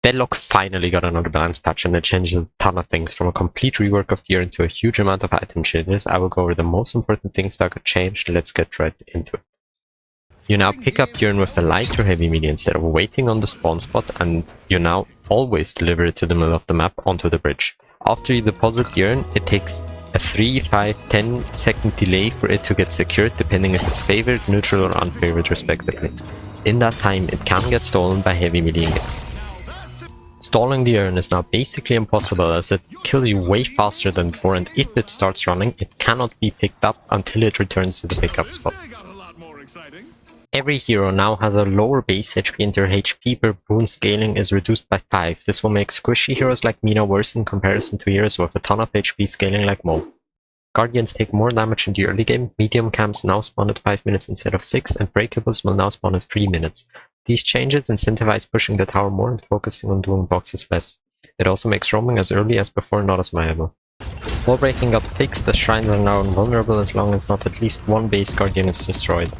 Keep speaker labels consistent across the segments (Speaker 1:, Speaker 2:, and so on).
Speaker 1: Deadlock finally got another balance patch and it changes a ton of things, from a complete rework of the Urn to a huge amount of item changes. I will go over the most important things that got changed. Let's get right into it. You now pick up the Urn with a light or heavy melee instead of waiting on the spawn spot, and you now always deliver it to the middle of the map onto the bridge. After you deposit the Urn, it takes a 3, 5, 10 second delay for it to get secured, depending if it's favored, neutral or unfavored respectively. In that time, it can get stolen by heavy meleeing it. Stalling the Urn is now basically impossible as it kills you way faster than before, and if it starts running, it cannot be picked up until it returns to the pickup spot. Every hero now has a lower base HP and their HP per boon scaling is reduced by 5. This will make squishy heroes like Mina worse in comparison to heroes with a ton of HP scaling like MOBA. Guardians take more damage in the early game, medium camps now spawn at 5 minutes instead of 6, and breakables will now spawn at 3 minutes. These changes incentivize pushing the tower more and focusing on doing boxes less. It also makes roaming as early as before not as viable. Wall breaking got fixed, the shrines are now invulnerable as long as not at least one base guardian is destroyed.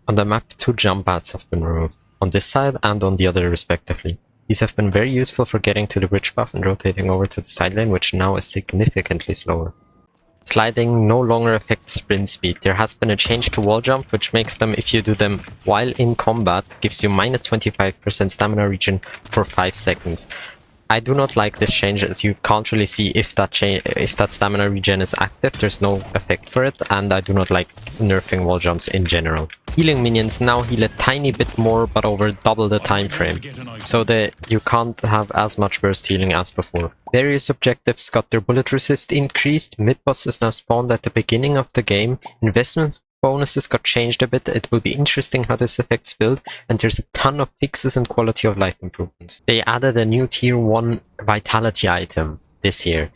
Speaker 1: On the map, 2 jump pads have been removed, on this side and on the other respectively. These have been very useful for getting to the bridge buff and rotating over to the side lane, which now is significantly slower. Sliding no longer affects sprint speed. There has been a change to wall jump, which makes them, if you do them while in combat, gives you minus 25% stamina regen for 5 seconds. I do not like this change, as you can't really see if that stamina regen is active. There's no effect for it, and I do not like nerfing wall jumps in general. Healing minions now heal a tiny bit more, but over double the time frame, so that you can't have as much burst healing as before. Various objectives got their bullet resist increased, mid-boss is now spawned at the beginning of the game, investment bonuses got changed a bit. It will be interesting how this affects build, and there's a ton of fixes and quality of life improvements. They added a new tier 1 vitality item this year.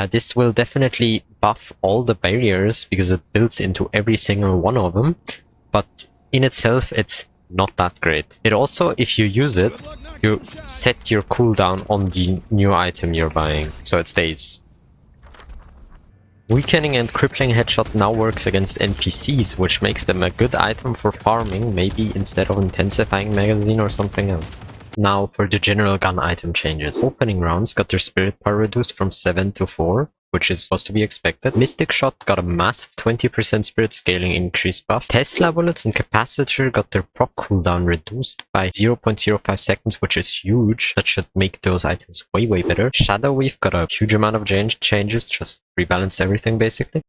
Speaker 1: This will definitely buff all the barriers because it builds into every single one of them, but in itself it's not that great. It also, if you use it, you set your cooldown on the new item you're buying, so it stays. Weakening and crippling headshot now works against NPCs, which makes them a good item for farming, maybe instead of intensifying magazine or something else. Now for the general gun item changes. Opening rounds got their spirit power reduced from 7 to 4, which is supposed to be expected. Mystic Shot got a massive 20% spirit scaling increase buff. Tesla bullets and capacitor got their proc cooldown reduced by 0.05 seconds, which is huge. That should make those items way better. Shadow Weave got a huge amount of changes, just rebalanced everything basically.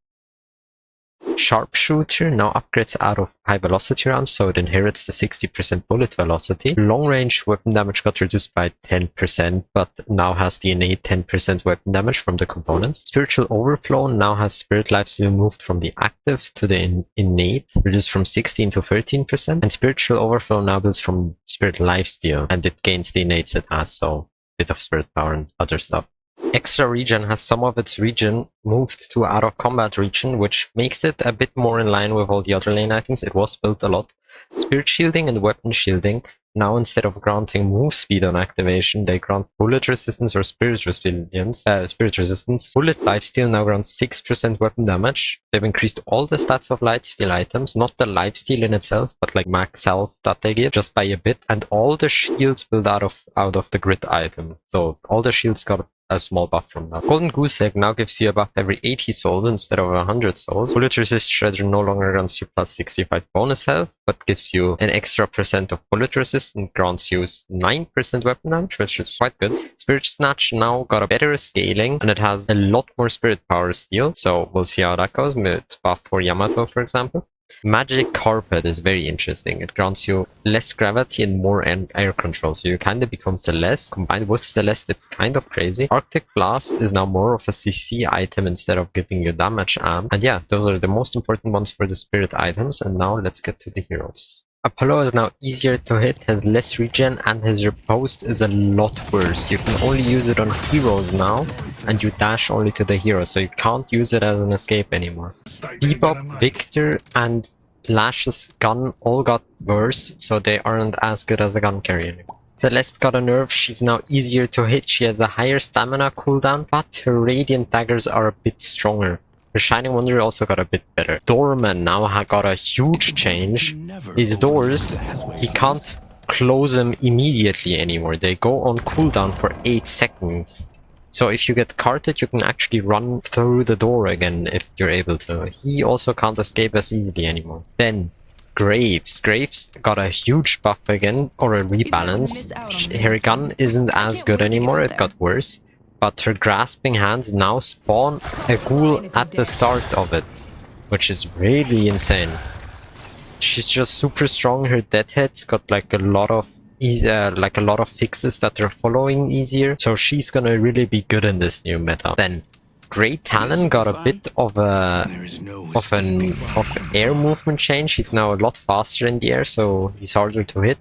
Speaker 1: Sharpshooter now upgrades out of high velocity rounds, so it inherits the 60% bullet velocity. Long range weapon damage got reduced by 10%, but now has the innate 10% weapon damage from the components. Spiritual Overflow now has Spirit Lifesteal moved from the active to the innate, reduced from 16 to 13%, and Spiritual Overflow now builds from Spirit Lifesteal, and it gains the innates it has, so a bit of spirit power and other stuff. Extra Regen has some of its regen moved to out of combat region, which makes it a bit more in line with all the other lane items. It was built a lot. Spirit Shielding and Weapon Shielding, now instead of granting move speed on activation, they grant bullet resistance or spirit resistance. Bullet Lifesteal now grants 6% weapon damage. They've increased all the stats of Lifesteal items, not the Lifesteal in itself, but like max health that they give, just by a bit. And all the shields build out of the grid item. So all the shields got a small buff from that. Golden Goose Egg now gives you a buff every 80 souls instead of 100 souls. Bullet Resist Shredder no longer grants you plus 65 bonus health, but gives you an extra % of bullet resist and grants you 9% weapon damage, which is quite good. Spirit Snatch now got a better scaling, and it has a lot more spirit power steal, so we'll see how that goes. It's buff for Yamato, for example. Magic Carpet is very interesting. It grants you less gravity and more air control, so you kind of become Celeste. Combined with Celeste, it's kind of crazy. Arctic Blast is now more of a CC item instead of giving you damage amp. And yeah, those are the most important ones for the spirit items, and now let's get to the heroes. Apollo is now easier to hit, has less regen, and his riposte is a lot worse. You can only use it on heroes now, and you dash only to the hero, so you can't use it as an escape anymore. Bebop, Victor, and Lash's gun all got worse, so they aren't as good as a gun carrier anymore. Celeste got a nerf, she's now easier to hit, she has a higher stamina cooldown, but her radiant daggers are a bit stronger. The Shining Wonder also got a bit better. Doorman now got a huge change. His doors, he can't close them immediately anymore. They go on cooldown for 8 seconds. So if you get carted, you can actually run through the door again if you're able to. He also can't escape as easily anymore. Then Graves. Graves got a huge buff again, or a rebalance. Her gun isn't as good anymore, it got worse. But her grasping hands now spawn a ghoul at the start of it, which is really insane. She's just super strong. Her deadhead's got like a lot of fixes that are following easier, so she's gonna really be good in this new meta. Then Great Talon got a bit of air movement change. He's now a lot faster in the air, so he's harder to hit.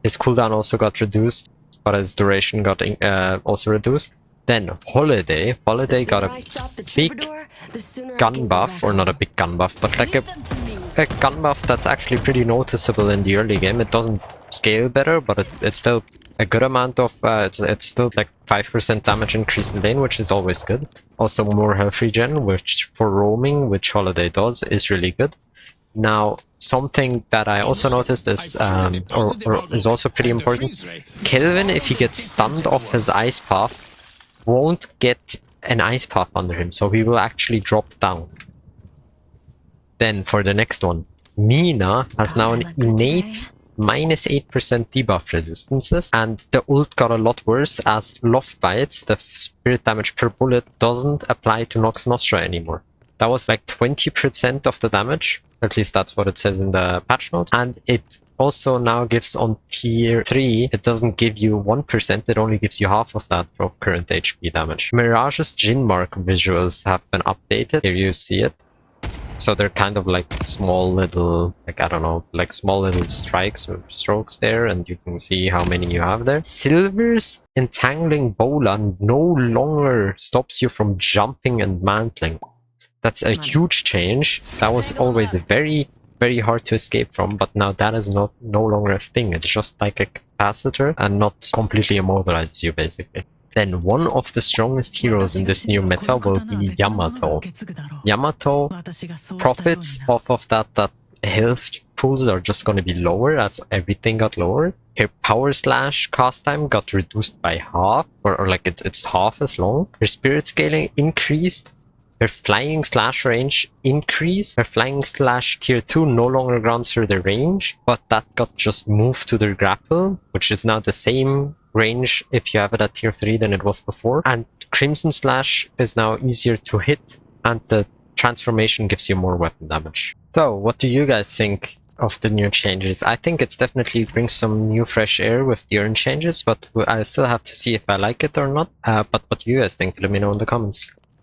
Speaker 1: His cooldown also got reduced, but his duration got also reduced. Then Holiday got a big gun buff, or not a big gun buff, but like a gun buff that's actually pretty noticeable in the early game. It doesn't scale better, but it's still a good amount of it's still like 5% damage increase in lane, which is always good. Also more health regen, which for roaming, which Holiday does, is really good. Now something that I also noticed is or is also pretty important. Kelvin, if he gets stunned off his ice path, won't get an ice path under him, so he will actually drop down. Then for the next one, Mina has now an innate -8% debuff resistances, and the ult got a lot worse as Love Bites, the spirit damage per bullet, doesn't apply to Nox Nostra anymore. That was like 20% of the damage, at least that's what it says in the patch notes, and it also now gives on tier 3, it doesn't give you 1%, it only gives you half of that of current HP damage. Mirage's Jin Mark visuals have been updated, here you see it. So they're kind of like small little, like I don't know, like small little strikes or strokes there, and you can see how many you have there. Silver's Entangling Bola no longer stops you from jumping and mantling. That's a huge change. That was always very hard to escape from, but now that is no longer a thing. It's just like a capacitor and not completely immobilizes you, basically. Then one of the strongest heroes in this new meta will be Yamato. Yamato profits off of that health pools are just going to be lower as everything got lower. Her power slash cast time got reduced by half, or like it's half as long. Her spirit scaling increased. Her flying slash range increased. Her flying slash tier 2 no longer grants her the range, but that got just moved to the grapple, which is now the same range if you have it at tier 3 than it was before. And Crimson Slash is now easier to hit, and the transformation gives you more weapon damage. So what do you guys think of the new changes? I think it's definitely brings some new fresh air with the Urn changes, but I still have to see if I like it or not. But what do you guys think? Let me know in the comments.